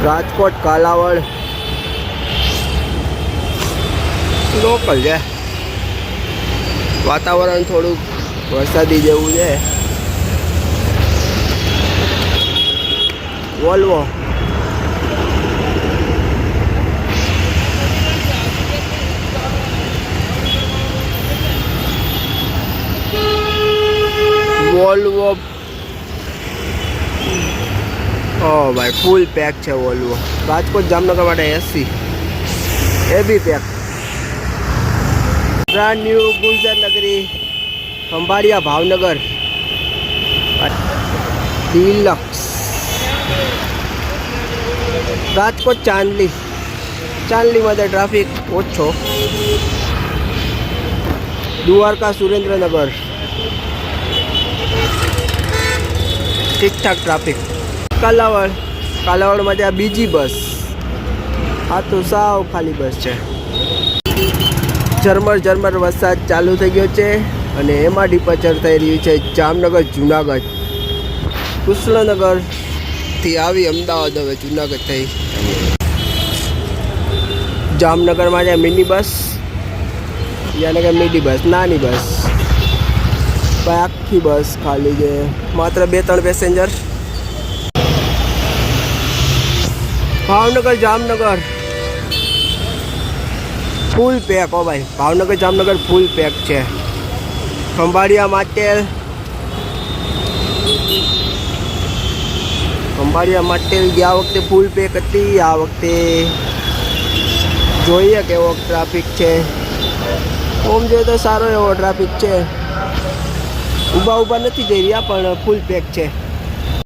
Rajkot Kalavad local છે. વાતાવરણ થોડુંક વરસાદી જેવું છે. વોલ્વો વોલ્વો ઓ ભાઈ ફૂલ પેક છે વોલ્વો. રાજકોટ જામનગર માટે એસી એ બી પેક. બ્રાન્ડ ન્યૂ ગુલઝર નગરી ખંભાળિયા ભાવનગર ડિલક્સ. રાજકોટ ચાંદલી માટે ટ્રાફિક ઓછો. દ્વારકા સુરેન્દ્રનગર ઠીકઠાક ટ્રાફિક. કાલાવડમાં ત્યાં બીજી બસ. આ તો સાવ ખાલી બસ છે. ઝરમર વરસાદ ચાલુ થઈ ગયો છે અને એમાં ડિપાર્ચર થઈ રહ્યું છે જામનગર જુનાગઢ. કૃષ્ણનગરથી આવી અમદાવાદ હવે જુનાગઢ થઈ. જામનગરમાં છે મિની બસ, યાને કે મિની બસ નાની બસ. ભાઈ આખી બસ ખાલી છે, માત્ર 2-3 પેસેન્જર. ભાવનગર જામનગર ફૂલ પેક. હો ભાઈ ભાવનગર જામનગર ફૂલ પેક છે. ખંભાળિયા માટેલ ગયા વખતે ફૂલ પેક હતી. આ વખતે જોઈએ કેવો ટ્રાફિક છે. ઓમ જોઈએ તો સારો એવો ટ્રાફિક છે. ઊભા નથી જઈ રહ્યા પણ ફૂલ પેક છે.